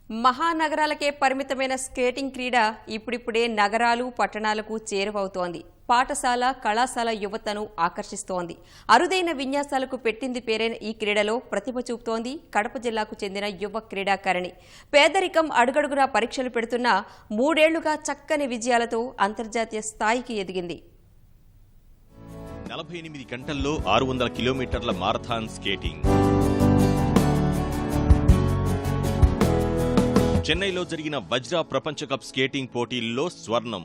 మహానగరాలకే పరిమితమైన స్కేటింగ్ క్రీడ ఇప్పుడిప్పుడే నగరాలు పట్టణాలకు చేరువవుతోంది. పాఠశాల కళాశాల యువతను ఆకర్షిస్తోంది. అరుదైన విన్యాసాలకు పెట్టింది పేరైన ఈ క్రీడలో ప్రతిభ చూపుతోంది కడప జిల్లాకు చెందిన యువ క్రీడాకారిణి. పేదరికం అడుగడుగునా పరీక్షలు పెడుతున్న 3 ఏళ్లుగా చక్కని విజయాలతో అంతర్జాతీయ స్థాయికి ఎదిగింది. 48 గంటల్లో 600 కిలోమీటర్ల మారథాన్ స్కేటింగ్. చెన్నైలో జరిగిన వజ్రా ప్రపంచ కప్ స్కేటింగ్ పోటీల్లో స్వర్ణం.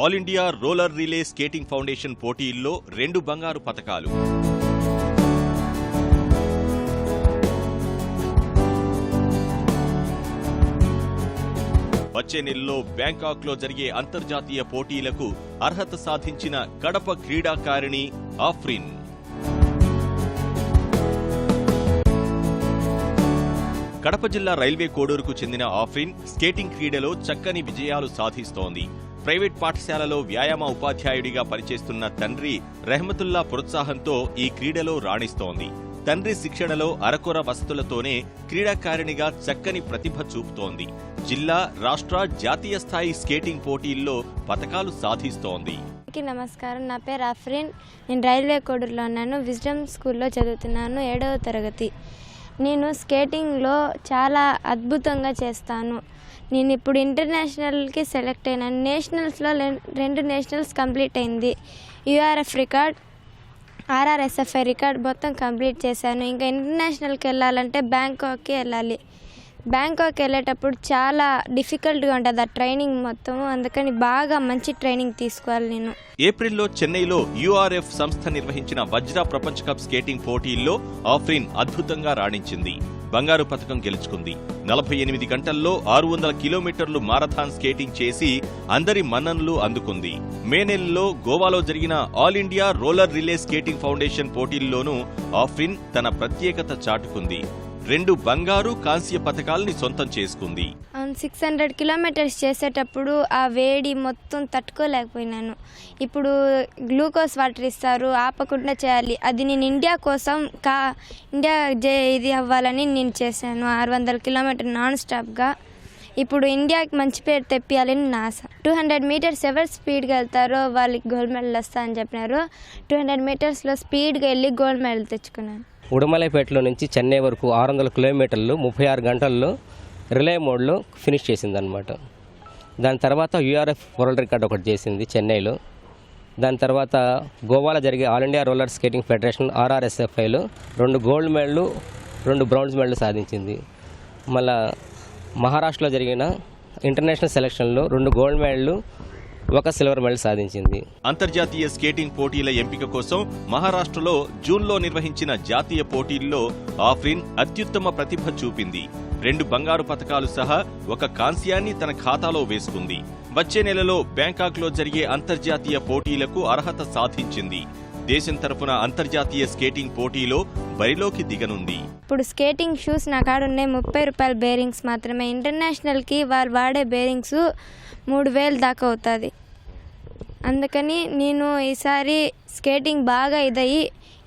All India roller relay skating foundation పోటీల్లో 2 బంగారు పతకాలు. వచ్చే నెలలో బ్యాంకాక్ లో జరిగే అంతర్జాతీయ పోటీలకు అర్హత సాధించిన కడప క్రీడాకారిణి ఆఫ్రిన్. కడప జిల్లా రైల్వే కోడూరుకు చెందిన ఆఫ్రిన్ స్కేటింగ్ క్రీడలో చక్కని విజయాలు సాధిస్తోంది. ప్రైవేట్ పాఠశాలలో వ్యాయామ ఉపాధ్యాయుడిగా పనిచేస్తున్న తండ్రి రెహమతుల్లా ప్రోత్సాహంతో ఈ క్రీడలో రాణిస్తోంది. తండ్రి శిక్షణలో అరకొర వసతులతోనే క్రీడాకారిణిగా చక్కని ప్రతిభ చూపుతోంది. జిల్లా, రాష్ట్ర, జాతీయ స్థాయి స్కేటింగ్ పోటీల్లో పతకాలు సాధిస్తోంది. నమస్కారం, నా పేరు ఆఫ్రిన్. నేను రైల్వే కోడూరులో ఉన్నాను. విజ్డమ్ స్కూల్లో చదువుతున్నాను, 7వ తరగతి. నేను స్కేటింగ్లో చాలా అద్భుతంగా చేస్తాను. నేను ఇప్పుడు ఇంటర్నేషనల్కి సెలెక్ట్ అయినాను. నేషనల్స్లో 2 నేషనల్స్ కంప్లీట్ అయింది. యూఆర్ఎఫ్ రికార్డ్, ఆర్ఆర్ఎస్ఎఫ్ఐ రికార్డ్ మొత్తం కంప్లీట్ చేశాను. ఇంకా ఇంటర్నేషనల్కి వెళ్ళాలంటే బ్యాంకాక్కి వెళ్ళాలి. బ్యాంకాక్ వెళ్ళేటప్పుడు చాలా డిఫికల్ట్గా ఉంటుంది ఆ ట్రైనింగ్ మొత్తం. అందుకని బాగా మంచి ట్రైనింగ్ తీసుకోవాలి. నేను ఏప్రిల్లో చెన్నైలో యూఆర్ఎఫ్ సంస్థ నిర్వహించిన వజ్రా ప్రపంచ కప్ స్కేటింగ్ పోటీల్లో ఆఫ్రిన్ అద్భుతంగా రాణించింది. బంగారు పతకం గెలుచుకుంది. 48 గంటల్లో 600 కిలోమీటర్లు మారథాన్ స్కేటింగ్ చేసి అందరి మన్ననలు అందుకుంది. మే నెలలో గోవాలో జరిగిన all India roller relay skating foundation పోటీల్లోనూ ఆఫ్రిన్ తన ప్రత్యేకత చాటుకుంది. 2 బంగారు, కాంస్య పతకాల్ని సొంతం చేసుకుంది. 600 కిలోమీటర్స్ చేసేటప్పుడు ఆ వేడి మొత్తం తట్టుకోలేకపోయినాను. ఇప్పుడు గ్లూకోజ్ వాటర్ ఇస్తారు, ఆపకుండా చేయాలి. అది నేను ఇండియా కోసం ఇండియా ఇది అవ్వాలని నేను చేశాను. 600 కిలోమీటర్ నాన్ స్టాప్గా. ఇప్పుడు ఇండియాకి మంచి పేరు తెప్పియాలని నా ఆశ. 200 మీటర్స్ ఎవరు స్పీడ్గా వెళ్తారో వాళ్ళకి గోల్డ్ మెడల్ వస్తా అని చెప్పినారు. 200 మీటర్స్లో స్పీడ్గా వెళ్ళి గోల్డ్ మెడల్ తెచ్చుకున్నాను. ఉడమలైపేటలో నుంచి చెన్నై వరకు 600 కిలోమీటర్లు 36 గంటల్లో రిలే మోడ్లో ఫినిష్ చేసిందనమాట. దాని తర్వాత యూఆర్ఎఫ్ వరల్డ్ రికార్డ్ ఒకటి చేసింది చెన్నైలో. దాని తర్వాత గోవాలో జరిగే all India roller skating federation ఆర్ఆర్ఎస్ఎఫ్ఐలో 2 గోల్డ్ మెడల్, 2 బ్రాంజ్ మెడల్ సాధించింది. మళ్ళా మహారాష్ట్రలో జరిగిన ఇంటర్నేషనల్ సెలక్షన్లో 2 గోల్డ్ మెడల్, 1 సిల్వర్ మెడల్ సాధించింది. అంతర్జాతీయ స్కేటింగ్ పోటీల ఎంపిక కోసం మహారాష్ట్రలో జూన్లో నిర్వహించిన జాతీయ పోటీల్లో ఆఫ్రిన్ అత్యుత్తమ ప్రతిభ చూపింది. 2 బంగారు పతకాలు సహా 1 కాంస్యాన్ని తన ఖాతాలో వేసుకుంది. వచ్చే నెలలో బ్యాంకాక్ లో జరిగే అంతర్జాతీయ పోటీలకు అర్హత సాధించింది. దేశం తరపున అంతర్జాతీయ స్కేటింగ్ పోటీలో బరిలోకి దిగనుంది. ఇప్పుడు స్కేటింగ్ షూస్ నా కాడ ఉన్నాయి 30 రూపాయల బేరింగ్స్ మాత్రమే. ఇంటర్నేషనల్కి వాళ్ళు వాడే బేరింగ్స్ 3000 దాకా అవుతుంది. అందుకని నేను ఈసారి స్కేటింగ్ బాగా ఇదయ్యి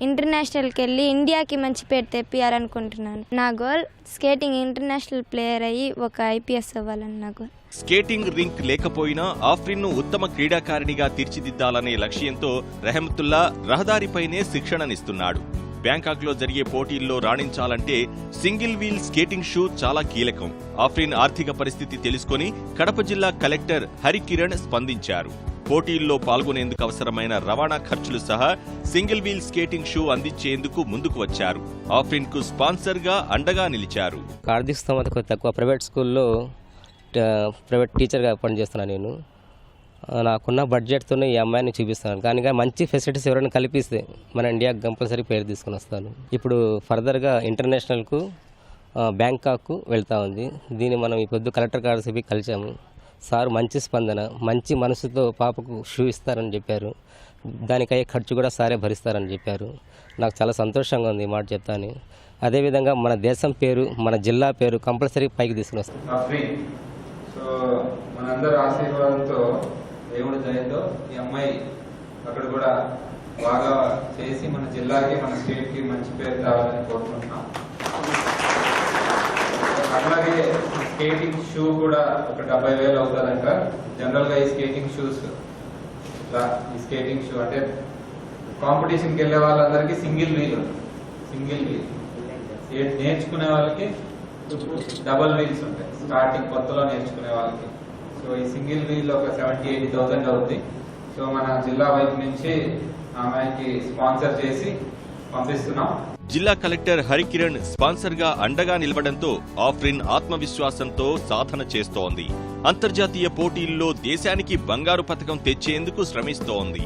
ఇంటర్నేషనల్కి వెళ్ళి ఇండియాకి మంచి పేరు తెప్పియాలనుకుంటున్నాను. నా గోల్ స్కేటింగ్ ఇంటర్నేషనల్ ప్లేయర్ అయ్యి ఒక ఐపీఎస్ అవ్వాలని నా గోల్. స్కేటింగ్ రింక్ లేకపోయినా ఆఫ్రిన్ను ఉత్తమ క్రీడాకారిణిగా తీర్చిదిద్దాలనే లక్ష్యంతో రెహమతుల్లా రహదారిపైనే శిక్షణనిస్తున్నాడు. బ్యాంకాక్ లో జరిగే పోటీల్లో రాణించాలంటే సింగిల్ వీల్ స్కేటింగ్ షూ చాలా కీలకం. ఆఫ్రిన్ ఆర్థిక పరిస్థితి తెలుసుకుని కడప జిల్లా కలెక్టర్ హరికిరణ్ స్పందించారు. పోటీల్లో పాల్గొనేందుకు అవసరమైన రవాణా ఖర్చులు సహా సింగిల్ వీల్ స్కేటింగ్ షూ అందించేందుకు ముందుకు వచ్చారు. ఆఫ్రిన్ కు స్పాన్సర్ గా అండగా నిలిచారు. ఆర్థిక స్తోమత తక్కువ ప్రైవేట్ స్కూల్లో ప్రైవేట్ టీచర్గా పనిచేస్తున్నాను. నేను నాకున్న బడ్జెట్తోనే ఈ అమ్మాయిని చూపిస్తాను. కానీ మంచి ఫెసిలిటీస్ ఎవరైనా కల్పిస్తే మన ఇండియాకి కంపల్సరీ పేరు తీసుకుని వస్తాను. ఇప్పుడు ఫర్దర్గా ఇంటర్నేషనల్కు బ్యాంకాక్ వెళ్తా ఉంది. దీన్ని మనం ఈ పొద్దు కలెక్టర్ గారితో కలిసాము. సార్ మంచి స్పందన, మంచి మనసుతో పాపకు షూ ఇస్తారని చెప్పారు. దానికయ్యే ఖర్చు కూడా సారే భరిస్తారని చెప్పారు. నాకు చాలా సంతోషంగా ఉంది ఈ మాట చెప్తాను. అదేవిధంగా మన దేశం పేరు, మన జిల్లా పేరు కంపల్సరీ పైకి తీసుకుని వస్తాం. మనందరి ఆశీర్వాదంతో దేవుడి దయతో ఈ అమ్మాయి అక్కడ కూడా బాగా చేసి మన జిల్లాకి మన స్టేట్కి మంచి పేరు తేవాలని కోరుకుంటున్నాం. అట్లాగే స్కేటింగ్ షూ కూడా ఒక 70,000 అవుతుందంట. జనరల్గా ఈ స్కేటింగ్ షూస్ ఈ స్కేటింగ్ షూ అంటే కాంపిటీషన్కి వెళ్ళే వాళ్ళందరికీ సింగిల్ వీల్ నేర్చుకునే వాళ్ళకి డబల్ వీల్స్ ఉంటాయి స్టార్టింగ్ కొత్తలో నేర్చుకునే వాళ్ళకి. సో ఈ సింగిల్ వీల్ ఒక 70,000-80,000 అవుతుంది. సో మన జిల్లా వైపు నుంచి ఆమెకి స్పాన్సర్ చేసి పంపిస్తున్నాం. జిల్లా కలెక్టర్ హరికిరణ్ స్పాన్సర్ గా అండగా నిలవడంతో ఆఫ్రిన్ ఆత్మవిశ్వాసంతో సాధన చేస్తోంది. అంతర్జాతీయ పోటీల్లో దేశానికి బంగారు పతకం తెచ్చేందుకు శ్రమిస్తోంది.